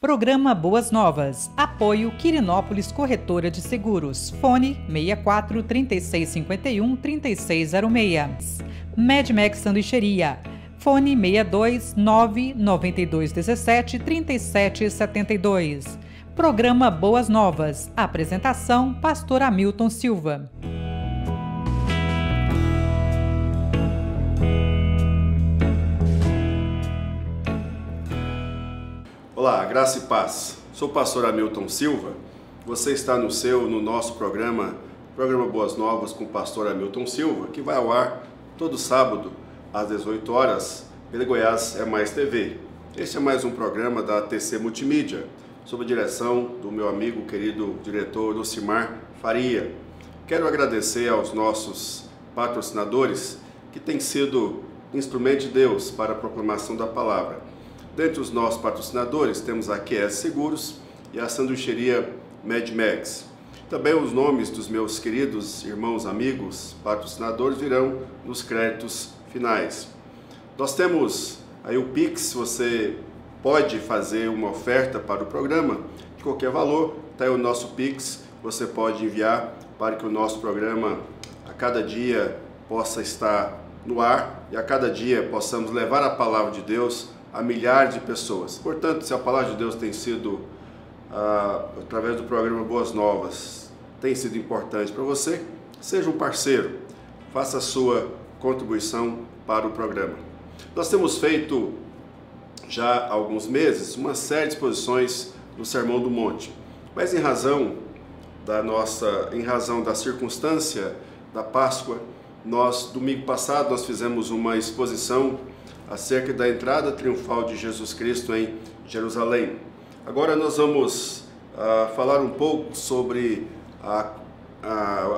Programa Boas Novas. Apoio Quirinópolis Corretora de Seguros. Fone 64 3651 3606. Medmex Sanduicheria. Fone 62 992 17 37 72. Programa Boas Novas. Apresentação: Pastor Hamilton Silva. Olá, graça e paz. Sou o pastor Hamilton Silva. Você está no nosso programa Boas Novas com o pastor Hamilton Silva, que vai ao ar todo sábado às 18 horas pela Goiás é Mais TV. Este é mais um programa da TC Multimídia, sob a direção do meu amigo querido diretor Lucimar Faria. Quero agradecer aos nossos patrocinadores que têm sido instrumento de Deus para a proclamação da palavra. Dentre os nossos patrocinadores temos a QS Seguros e a sanduicheria Medmex. Também os nomes dos meus queridos irmãos, amigos, patrocinadores virão nos créditos finais. Nós temos aí o Pix, você pode fazer uma oferta para o programa de qualquer valor, está aí o nosso Pix, você pode enviar para que o nosso programa a cada dia possa estar no ar e a cada dia possamos levar a palavra de Deus a milhares de pessoas. Portanto, se a palavra de Deus tem sido, através do programa Boas Novas, tem sido importante para você, seja um parceiro, faça a sua contribuição para o programa. Nós temos feito já há alguns meses uma série de exposições no Sermão do Monte, mas em razão da circunstância da Páscoa, domingo passado, nós fizemos uma exposição acerca da entrada triunfal de Jesus Cristo em Jerusalém. Agora nós vamos falar um pouco sobre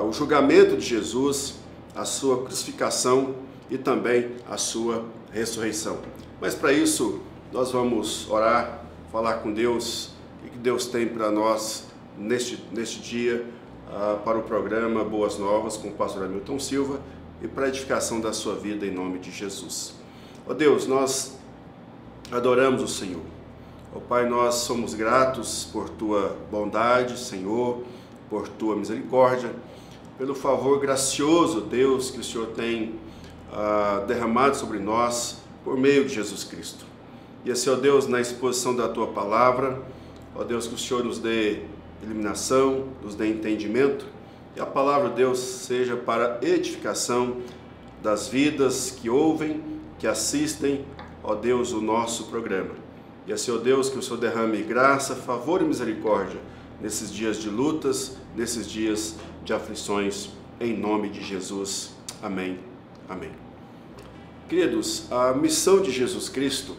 o julgamento de Jesus, a sua crucificação e também a sua ressurreição. Mas para isso nós vamos orar, falar com Deus e que Deus tem para nós neste dia para o programa Boas Novas com o pastor Hamilton Silva e para a edificação da sua vida em nome de Jesus. Ó Deus, nós adoramos o Senhor. Ó Pai, nós somos gratos por Tua bondade, Senhor, por Tua misericórdia, pelo favor gracioso, Deus, que o Senhor tem derramado sobre nós por meio de Jesus Cristo. E assim, ó Deus, na exposição da Tua palavra, ó Deus, que o Senhor nos dê iluminação, nos dê entendimento, e a palavra de Deus seja para edificação das vidas que ouvem, que assistem, ó Deus, o nosso programa. E assim, ó Deus, que o Senhor derrame graça, favor e misericórdia nesses dias de lutas, nesses dias de aflições, em nome de Jesus. Amém. Amém. Queridos, a missão de Jesus Cristo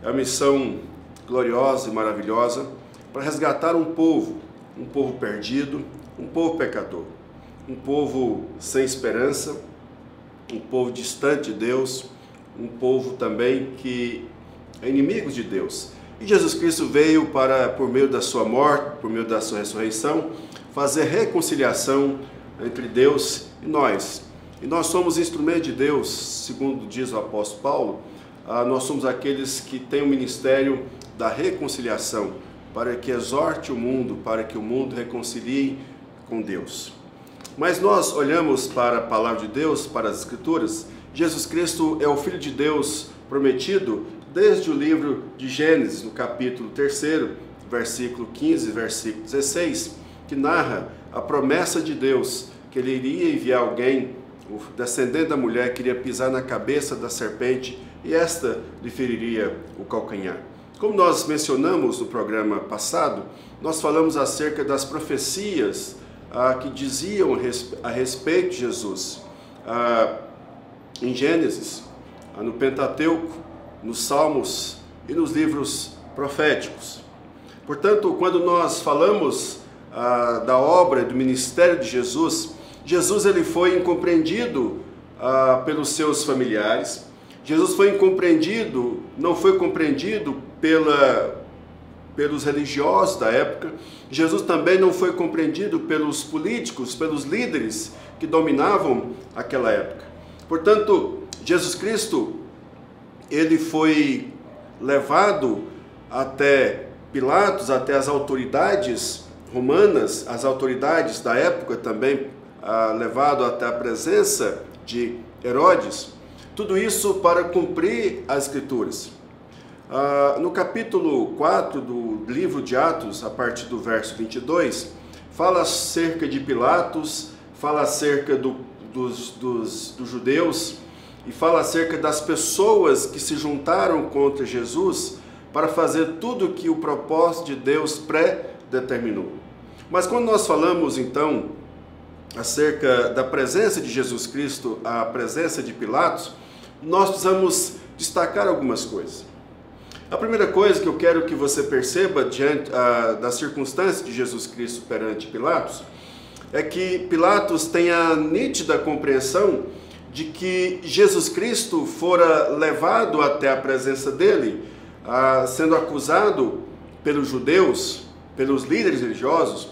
é a missão gloriosa e maravilhosa para resgatar um povo perdido, um povo pecador, um povo sem esperança, um povo distante de Deus, um povo também que é inimigo de Deus. E Jesus Cristo veio para, por meio da sua morte, por meio da sua ressurreição, fazer reconciliação entre Deus e nós. E nós somos instrumento de Deus, segundo diz o apóstolo Paulo, nós somos aqueles que têm o ministério da reconciliação, para que exorte o mundo, para que o mundo reconcilie com Deus. Mas nós olhamos para a palavra de Deus, para as Escrituras. Jesus Cristo é o Filho de Deus prometido desde o livro de Gênesis, no capítulo 3, versículo 15, versículo 16, que narra a promessa de Deus, que Ele iria enviar alguém, o descendente da mulher, que iria pisar na cabeça da serpente e esta lhe feriria o calcanhar. Como nós mencionamos no programa passado, nós falamos acerca das profecias que diziam a respeito de Jesus. Em Gênesis, no Pentateuco, nos Salmos e nos livros proféticos. Portanto, quando nós falamos da obra e do ministério de Jesus, Jesus ele foi incompreendido pelos seus familiares. Jesus foi incompreendido, não foi compreendido pelos religiosos da época. Jesus também não foi compreendido pelos políticos, pelos líderes que dominavam aquela época. Portanto, Jesus Cristo, ele foi levado até Pilatos até as autoridades romanas, as autoridades da época também, levado até a presença de Herodes, tudo isso para cumprir as Escrituras. No capítulo 4 do livro de Atos, a partir do verso 22, fala acerca de Pilatos, fala acerca dos judeus e fala acerca das pessoas que se juntaram contra Jesus para fazer tudo que o propósito de Deus pré-determinou. Mas quando nós falamos, então, acerca da presença de Jesus Cristo, a presença de Pilatos, nós precisamos destacar algumas coisas. A primeira coisa que eu quero que você perceba diante da circunstância de Jesus Cristo perante Pilatos é que Pilatos tem a nítida compreensão de que Jesus Cristo fora levado até a presença dele, sendo acusado pelos judeus, pelos líderes religiosos.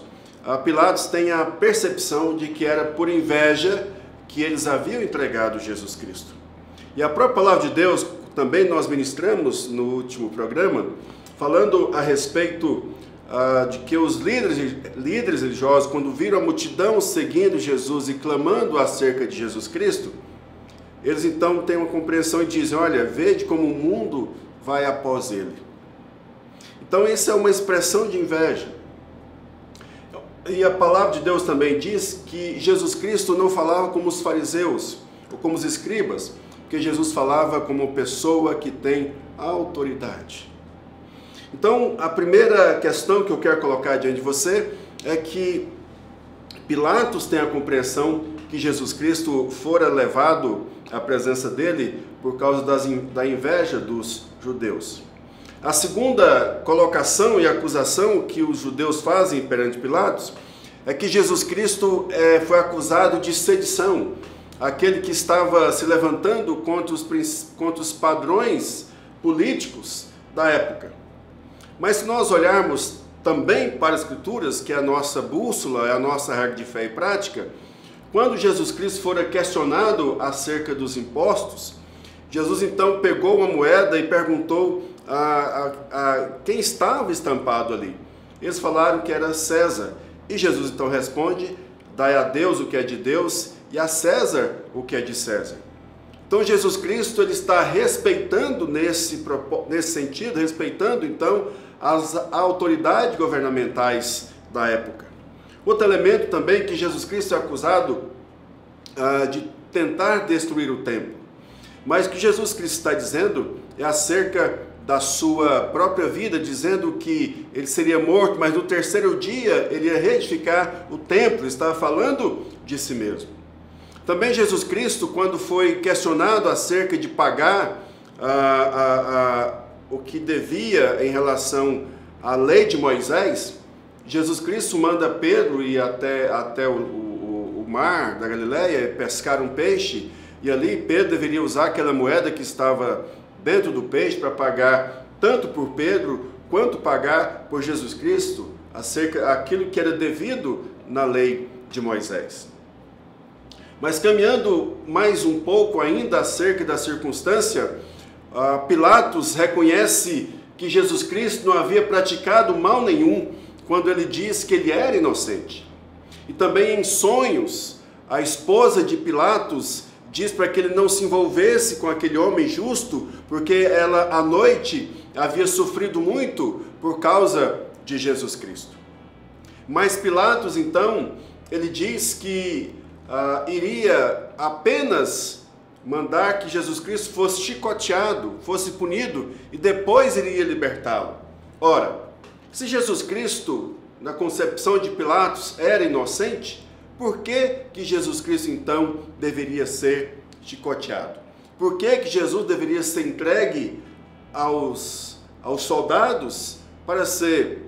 Pilatos tem a percepção de que era por inveja que eles haviam entregado Jesus Cristo. E a própria palavra de Deus, também nós ministramos no último programa, falando a respeito de que os líderes religiosos, quando viram a multidão seguindo Jesus e clamando acerca de Jesus Cristo, eles então têm uma compreensão e dizem: olha, vede como o mundo vai após ele. Então isso é uma expressão de inveja. E a palavra de Deus também diz que Jesus Cristo não falava como os fariseus ou como os escribas, porque Jesus falava como pessoa que tem autoridade. Então, a primeira questão que eu quero colocar diante de você é que Pilatos tem a compreensão que Jesus Cristo fora levado à presença dele por causa da inveja dos judeus. A segunda colocação e acusação que os judeus fazem perante Pilatos é que Jesus Cristo foi acusado de sedição, aquele que estava se levantando contra os padrões políticos da época. Mas se nós olharmos também para as Escrituras, que é a nossa bússola, é a nossa regra de fé e prática, quando Jesus Cristo fora questionado acerca dos impostos, Jesus então pegou uma moeda e perguntou a quem estava estampado ali. Eles falaram que era César. E Jesus então responde: dai a Deus o que é de Deus e a César o que é de César. Então Jesus Cristo ele está respeitando nesse sentido, respeitando então as autoridades governamentais da época. Outro elemento também que Jesus Cristo é acusado de tentar destruir o templo. Mas o que Jesus Cristo está dizendo é acerca da sua própria vida, dizendo que ele seria morto, mas no terceiro dia ele ia reedificar o templo. Ele estava falando de si mesmo. Também Jesus Cristo, quando foi questionado acerca de pagar o que devia em relação à lei de Moisés, Jesus Cristo manda Pedro ir até o mar da Galileia pescar um peixe, e ali Pedro deveria usar aquela moeda que estava dentro do peixe para pagar tanto por Pedro quanto pagar por Jesus Cristo acerca daquilo que era devido na lei de Moisés. Mas caminhando mais um pouco ainda acerca da circunstância, Pilatos reconhece que Jesus Cristo não havia praticado mal nenhum quando ele diz que ele era inocente. E também em sonhos, a esposa de Pilatos diz para que ele não se envolvesse com aquele homem justo, porque ela à noite havia sofrido muito por causa de Jesus Cristo. Mas Pilatos então, ele diz que iria apenas mandar que Jesus Cristo fosse chicoteado, fosse punido, e depois iria libertá-lo. Ora, se Jesus Cristo, na concepção de Pilatos, era inocente, por que Jesus Cristo então deveria ser chicoteado? Por que Jesus deveria ser entregue aos soldados para ser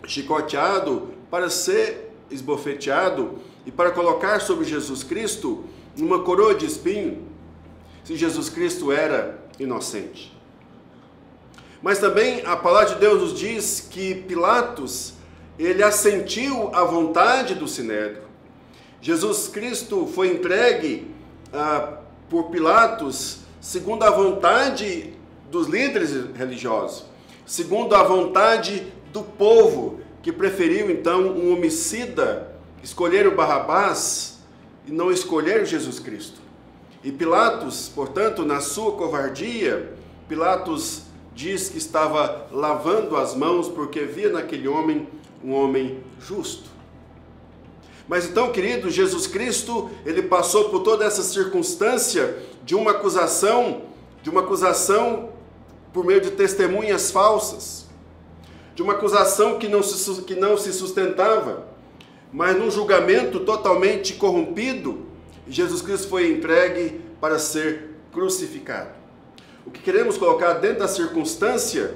chicoteado, para ser esbofeteado e para colocar sobre Jesus Cristo uma coroa de espinho, se Jesus Cristo era inocente? Mas também a palavra de Deus nos diz que Pilatos, ele assentiu à vontade do Sinédrio. Jesus Cristo foi entregue por Pilatos segundo a vontade dos líderes religiosos, segundo a vontade do povo que preferiu então um homicida, escolheram Barrabás e não escolheram Jesus Cristo. E Pilatos, portanto, na sua covardia, Pilatos diz que estava lavando as mãos porque via naquele homem um homem justo. Mas então, querido, Jesus Cristo, ele passou por toda essa circunstância de uma acusação por meio de testemunhas falsas, de uma acusação que não se sustentava, mas num julgamento totalmente corrompido, Jesus Cristo foi entregue para ser crucificado. O que queremos colocar dentro da circunstância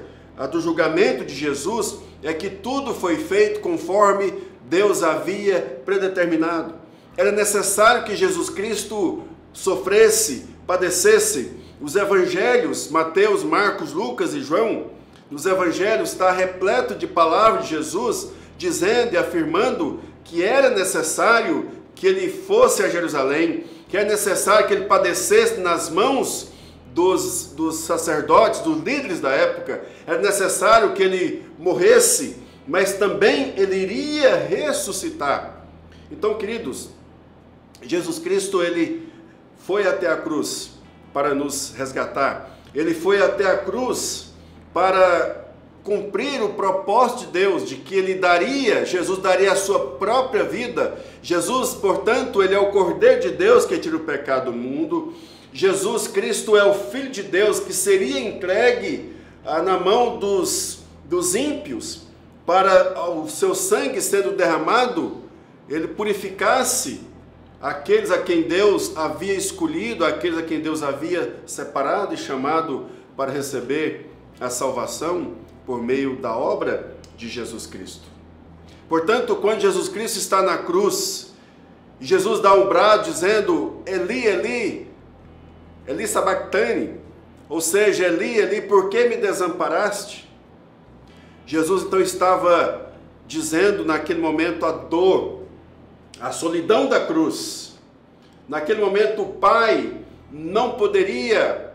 do julgamento de Jesus é que tudo foi feito conforme Deus havia predeterminado. Era necessário que Jesus Cristo sofresse, padecesse. Os evangelhos, Mateus, Marcos, Lucas e João, nos evangelhos está repleto de palavras de Jesus, dizendo e afirmando que era necessário que ele fosse a Jerusalém, que era necessário que ele padecesse nas mãos dos sacerdotes, dos líderes da época, era necessário que ele morresse, mas também ele iria ressuscitar. Então, queridos, Jesus Cristo, ele foi até a cruz para nos resgatar. Ele foi até a cruz para cumprir o propósito de Deus, de que Jesus daria a sua própria vida. Jesus, portanto, ele é o Cordeiro de Deus que tira o pecado do mundo. Jesus Cristo é o Filho de Deus que seria entregue na mão dos ímpios, para o seu sangue sendo derramado, ele purificasse aqueles a quem Deus havia escolhido, aqueles a quem Deus havia separado e chamado para receber a salvação por meio da obra de Jesus Cristo. Portanto, quando Jesus Cristo está na cruz, e Jesus dá um brado dizendo, Eli, Eli, Eli sabachthani, ou seja, Eli, Eli, por que me desamparaste? Jesus então estava dizendo naquele momento a dor, a solidão da cruz. Naquele momento o Pai não poderia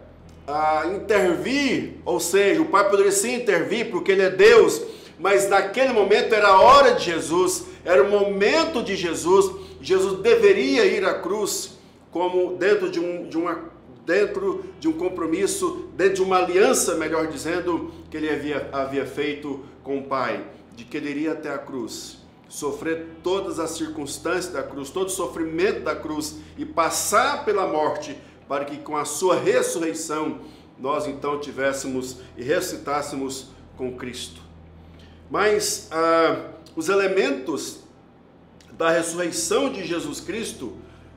intervir, ou seja, o Pai poderia sim intervir porque Ele é Deus, mas naquele momento era a hora de Jesus, era o momento de Jesus. Jesus deveria ir à cruz como dentro de um compromisso, dentro de uma aliança, melhor dizendo, que ele havia feito com o Pai, de que ele iria até a cruz, sofrer todas as circunstâncias da cruz, todo o sofrimento da cruz e passar pela morte, para que com a sua ressurreição nós então tivéssemos e ressuscitássemos com Cristo. Mas os elementos da ressurreição de Jesus Cristo,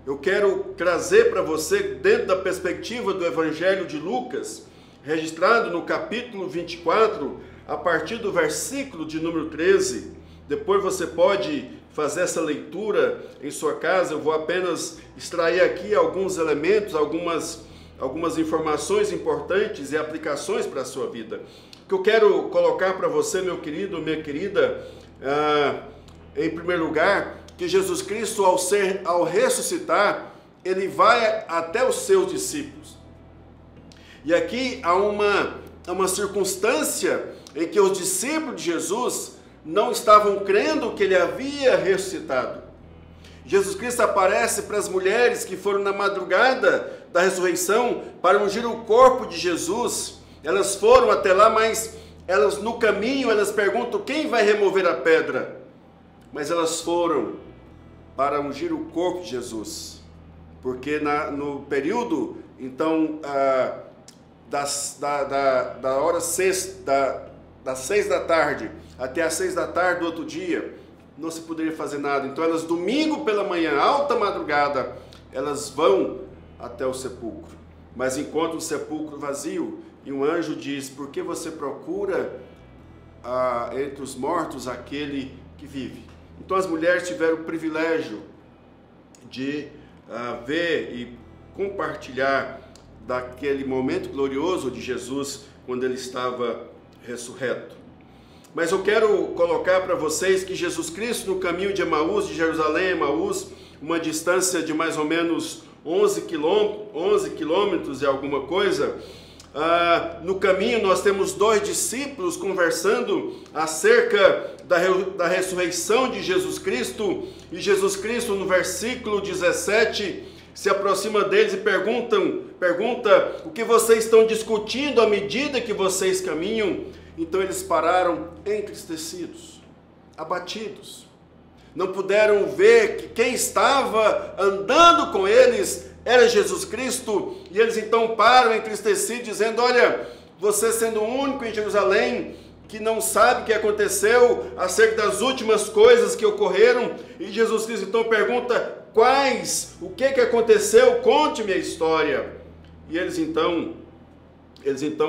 eu quero trazer para você dentro da perspectiva do Evangelho de Lucas, registrado no capítulo 24, a partir do versículo de número 13. Depois você pode fazer essa leitura em sua casa. Eu vou apenas extrair aqui alguns elementos, algumas informações importantes e aplicações para a sua vida. O que eu quero colocar para você, meu querido, minha querida, em primeiro lugar, que Jesus Cristo, ao ressuscitar, ele vai até os seus discípulos. E aqui há uma circunstância em que os discípulos de Jesus não estavam crendo que ele havia ressuscitado. Jesus Cristo aparece para as mulheres que foram na madrugada da ressurreição para ungir o corpo de Jesus. Elas foram até lá, mas elas no caminho elas perguntam quem vai remover a pedra. Mas elas foram para ungir o corpo de Jesus, porque no período então das 6 da tarde até as 6 da tarde do outro dia, não se poderia fazer nada. Então elas, domingo pela manhã, alta madrugada, elas vão até o sepulcro, mas encontram o sepulcro vazio, e um anjo diz, por que você procura entre os mortos aquele que vive? Então as mulheres tiveram o privilégio de ver e compartilhar daquele momento glorioso de Jesus, quando ele estava ressurreto. Mas eu quero colocar para vocês que Jesus Cristo, no caminho de Emaús, de Jerusalém a Emaús, uma distância de mais ou menos 11 quilômetros e alguma coisa, no caminho nós temos 2 discípulos conversando acerca da ressurreição de Jesus Cristo, e Jesus Cristo no versículo 17 se aproxima deles e pergunta o que vocês estão discutindo à medida que vocês caminham. Então eles pararam entristecidos, abatidos, não puderam ver que quem estava andando com eles era Jesus Cristo, e eles então param entristecidos, dizendo: olha, você sendo o único em Jerusalém que não sabe o que aconteceu acerca das últimas coisas que ocorreram. E Jesus Cristo então pergunta: quais? O que aconteceu? Conte-me a história. E eles então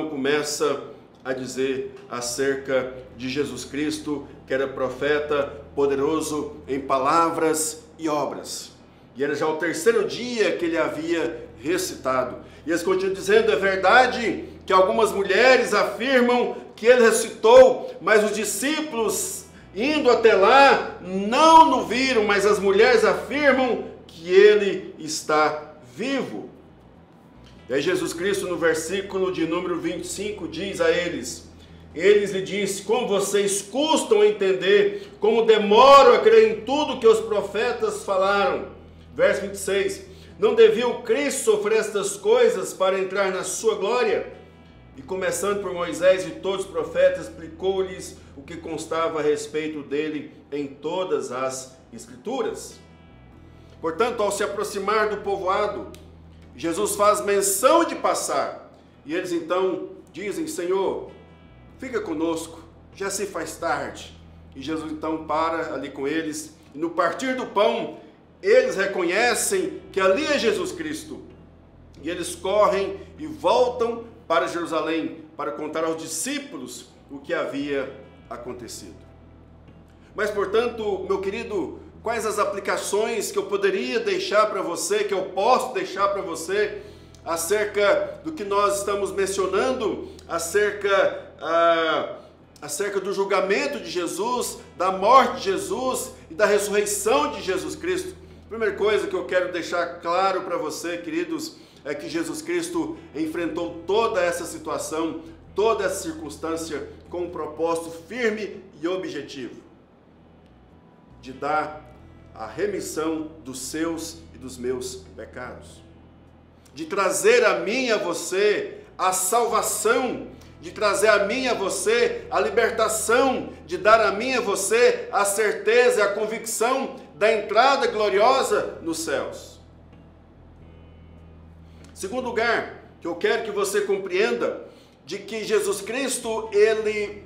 começam a dizer acerca de Jesus Cristo, que era profeta, poderoso em palavras e obras. E era já o 3º dia que ele havia ressuscitado. E eles continuam dizendo: é verdade que algumas mulheres afirmam que ele ressuscitou, mas os discípulos, indo até lá, não o viram, mas as mulheres afirmam que ele está vivo. E aí Jesus Cristo, no versículo de número 25, diz a eles lhe disse: como vocês custam a entender, como demoram a crer em tudo que os profetas falaram. Verso 26, não devia o Cristo sofrer estas coisas para entrar na sua glória? E começando por Moisés e todos os profetas, explicou-lhes o que constava a respeito dele em todas as Escrituras. Portanto, ao se aproximar do povoado, Jesus faz menção de passar, e eles então dizem: Senhor, fica conosco, já se faz tarde. E Jesus então para ali com eles, e no partir do pão, eles reconhecem que ali é Jesus Cristo, e eles correm e voltam para Jerusalém para contar aos discípulos o que havia acontecido. Mas, portanto, meu querido, quais as aplicações que eu poderia deixar para você, que eu posso deixar para você, acerca do que nós estamos mencionando, acerca do julgamento de Jesus, da morte de Jesus e da ressurreição de Jesus Cristo? A primeira coisa que eu quero deixar claro para você, queridos, é que Jesus Cristo enfrentou toda essa situação, toda essa circunstância com um propósito firme e objetivo: de dar a remissão dos seus e dos meus pecados, de trazer a mim e a você a salvação, de trazer a mim e a você a libertação, de dar a mim e a você a certeza e a convicção da entrada gloriosa nos céus. Segundo lugar, que eu quero que você compreenda, de que Jesus Cristo, ele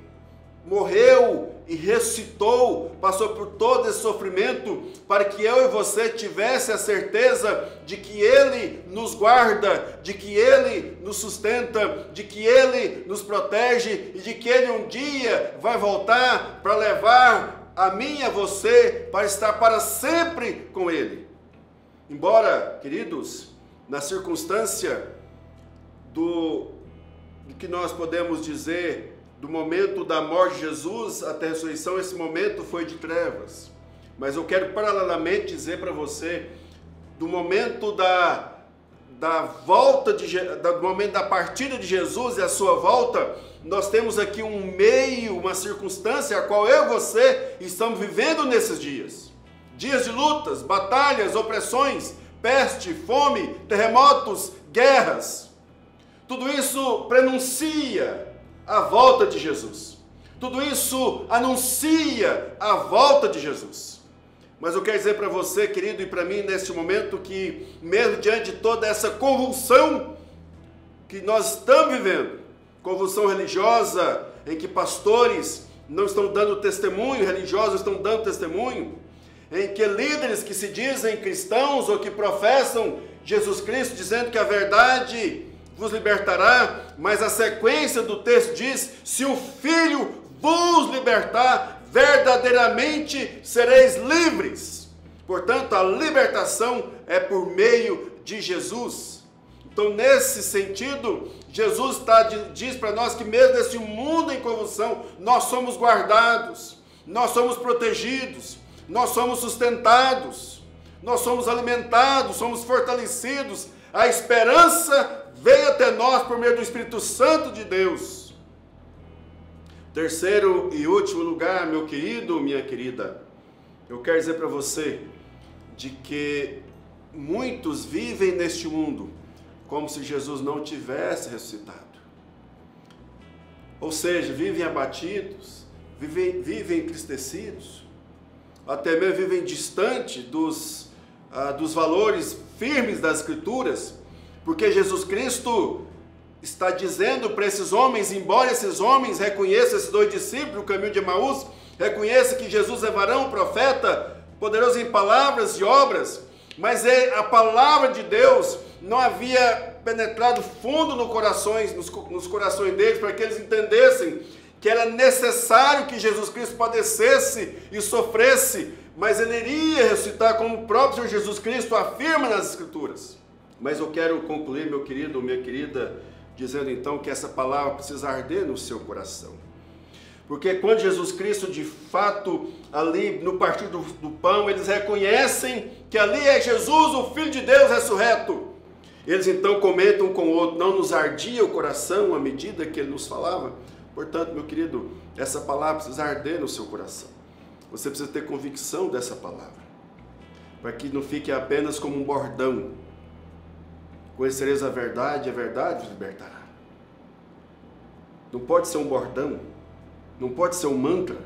morreu e ressuscitou, passou por todo esse sofrimento, para que eu e você tivesse a certeza de que Ele nos guarda, de que Ele nos sustenta, de que Ele nos protege, e de que Ele um dia vai voltar para levar a mim e a você para estar para sempre com Ele. Embora, queridos, na circunstância do que nós podemos dizer do momento da morte de Jesus até a ressurreição, esse momento foi de trevas. Mas eu quero paralelamente dizer para você, do momento da volta do momento da partida de Jesus e a sua volta, nós temos aqui um meio, uma circunstância a qual eu e você estamos vivendo nesses dias. Dias de lutas, batalhas, opressões, peste, fome, terremotos, guerras. Tudo isso prenuncia a volta de Jesus. Tudo isso anuncia a volta de Jesus. Mas eu quero dizer para você, querido, e para mim neste momento, que mesmo diante de toda essa convulsão que nós estamos vivendo, convulsão religiosa, em que pastores não estão dando testemunho, religiosos estão dando testemunho, em que líderes que se dizem cristãos ou que professam Jesus Cristo, dizendo que a verdade vos libertará, mas a sequência do texto diz: se o Filho vos libertar, verdadeiramente sereis livres. Portanto, a libertação é por meio de Jesus. Então, nesse sentido, Jesus diz para nós que mesmo nesse mundo em convulsão, nós somos guardados, nós somos protegidos, nós somos sustentados, nós somos alimentados, somos fortalecidos. A esperança veio até nós por meio do Espírito Santo de Deus. Terceiro e último lugar, meu querido, minha querida, eu quero dizer para você de que muitos vivem neste mundo como se Jesus não tivesse ressuscitado. Ou seja, vivem abatidos, vivem entristecidos, até mesmo vivem distante dos valores firmes das Escrituras, porque Jesus Cristo está dizendo para esses homens, embora esses homens reconheçam, esses dois discípulos, o caminho de Emaús, reconheçam que Jesus é varão, profeta, poderoso em palavras e obras, mas a palavra de Deus não havia penetrado fundo nos corações deles, para que eles entendessem que era necessário que Jesus Cristo padecesse e sofresse, mas ele iria ressuscitar, como o próprio Senhor Jesus Cristo afirma nas Escrituras. Mas eu quero concluir, meu querido, minha querida, dizendo então que essa palavra precisa arder no seu coração. Porque quando Jesus Cristo, de fato, ali no partir do pão, eles reconhecem que ali é Jesus, o Filho de Deus ressurreto. Eles então comentam um com o outro, não nos ardia o coração à medida que ele nos falava? Portanto, meu querido, essa palavra precisa arder no seu coração. Você precisa ter convicção dessa palavra, para que não fique apenas como um bordão. Conhecereis a verdade vos libertará. Não pode ser um bordão, não pode ser um mantra,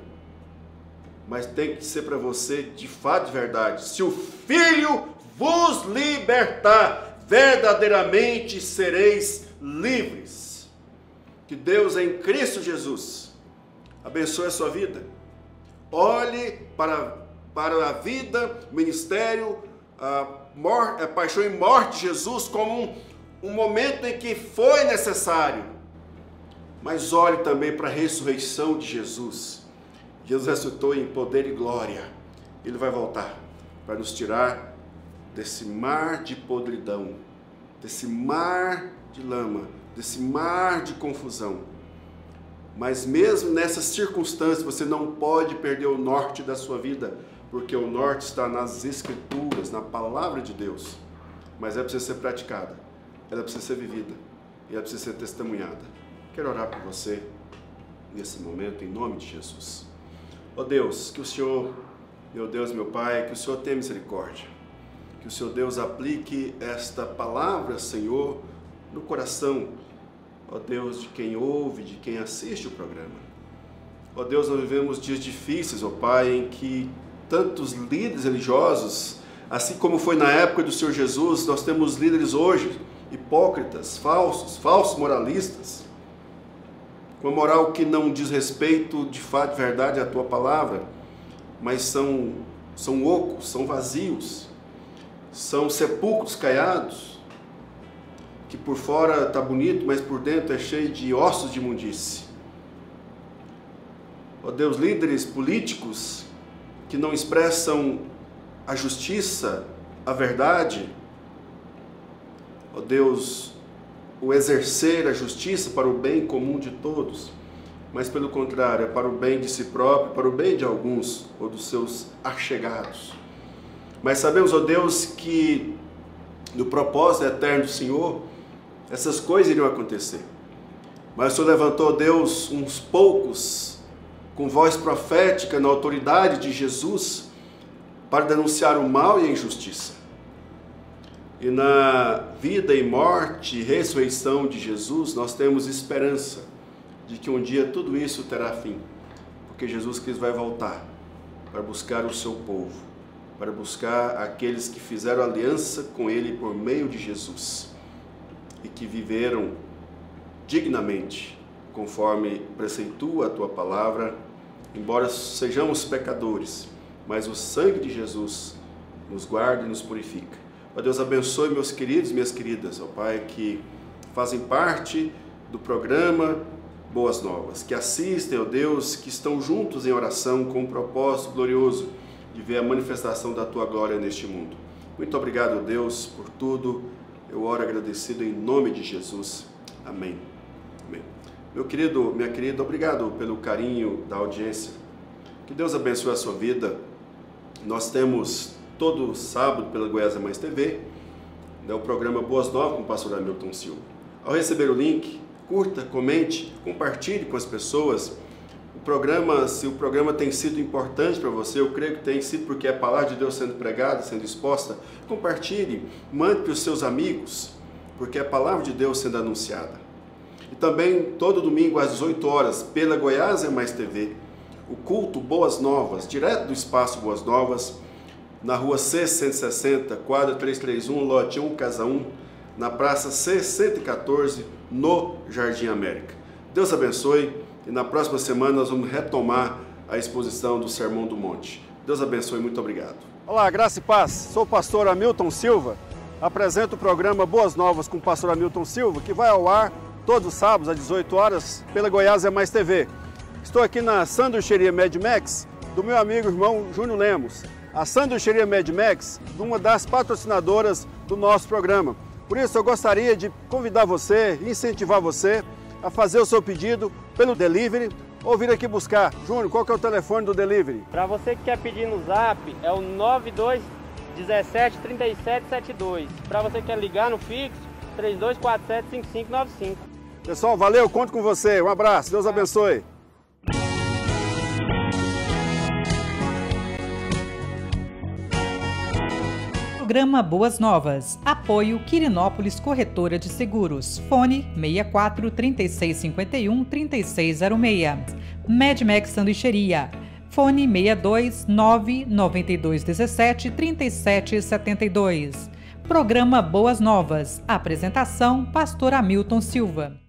mas tem que ser para você de fato de verdade. Se o Filho vos libertar, verdadeiramente sereis livres. Que Deus em Cristo Jesus abençoe a sua vida. Olhe para a vida, ministério, a paixão e morte de Jesus como um momento em que foi necessário. Mas olhe também para a ressurreição de Jesus. Jesus ressuscitou em poder e glória. Ele vai voltar para nos tirar desse mar de podridão, desse mar de lama, desse mar de confusão. Mas mesmo nessas circunstâncias, você não pode perder o norte da sua vida, porque o norte está nas Escrituras, na palavra de Deus. Mas ela precisa ser praticada, ela precisa ser vivida, e ela precisa ser testemunhada. Quero orar por você nesse momento, em nome de Jesus. Ó Deus, que o Senhor, meu Deus, meu Pai, que o Senhor tenha misericórdia. Que o Senhor Deus aplique esta palavra, Senhor, no coração, ó Deus, de quem ouve, de quem assiste o programa. Ó Deus, nós vivemos dias difíceis, ó Pai, em que tantos líderes religiosos, assim como foi na época do Senhor Jesus, nós temos líderes hoje, hipócritas, falsos moralistas, com a moral que não diz respeito de fato, de verdade, à Tua palavra, mas são ocos, são vazios, são sepulcros caiados, que por fora está bonito, mas por dentro é cheio de ossos de imundície. Ó Deus, líderes políticos que não expressam a justiça, a verdade, ó Deus, o exercer a justiça para o bem comum de todos, mas pelo contrário, é para o bem de si próprio, para o bem de alguns ou dos seus achegados. Mas sabemos, ó Deus, que no propósito eterno do Senhor, essas coisas iriam acontecer. Mas o Senhor levantou, Deus, uns poucos, com voz profética, na autoridade de Jesus, para denunciar o mal e a injustiça. E na vida e morte e ressurreição de Jesus, nós temos esperança de que um dia tudo isso terá fim, porque Jesus Cristo vai voltar para buscar o seu povo, para buscar aqueles que fizeram aliança com Ele por meio de Jesus e que viveram dignamente, conforme preceitua a Tua palavra, embora sejamos pecadores, mas o sangue de Jesus nos guarda e nos purifica. Ó Deus, abençoe meus queridos e minhas queridas, ó Pai, que fazem parte do programa Boas Novas, que assistem, ó Deus, que estão juntos em oração com um propósito glorioso de ver a manifestação da Tua glória neste mundo. Muito obrigado, Deus, por tudo. Eu oro agradecido em nome de Jesus. Amém. Amém. Meu querido, minha querida, obrigado pelo carinho da audiência. Que Deus abençoe a sua vida. Nós temos todo sábado pela Goiás Mais TV, o programa Boas Novas com o pastor Hamilton Silva. Ao receber o link, curta, comente, compartilhe com as pessoas. Se o programa tem sido importante para você, eu creio que tem sido porque é a palavra de Deus sendo pregada, sendo exposta, compartilhe, mande para os seus amigos, porque é a palavra de Deus sendo anunciada. E também, todo domingo às 18 horas, pela Goiás é Mais TV, o culto Boas Novas, direto do Espaço Boas Novas, na rua C160, quadra 331, lote 1, casa 1, na praça C114, no Jardim América. Deus abençoe. E na próxima semana nós vamos retomar a exposição do Sermão do Monte. Deus abençoe, muito obrigado. Olá, graça e paz. Sou o pastor Hamilton Silva. Apresento o programa Boas Novas com o pastor Hamilton Silva, que vai ao ar todos os sábados às 18 horas pela Goiás é Mais TV. Estou aqui na sanduicheria Mad Max do meu amigo e irmão Júnior Lemos. A sanduicheria Mad Max, uma das patrocinadoras do nosso programa. Por isso eu gostaria de convidar você, incentivar você a fazer o seu pedido pelo delivery ou vir aqui buscar. Júnior, qual que é o telefone do delivery? Para você que quer pedir no Zap, é o 92173772. Para você que quer ligar no fixo, 32475595. Pessoal, valeu, conto com você. Um abraço, Deus abençoe. Programa Boas Novas. Apoio Quirinópolis Corretora de Seguros. Fone 64 3651 3606. Mad Max Sanduicheria. Fone 62 992 17 37 72. Programa Boas Novas. Apresentação: Pastor Hamilton Silva.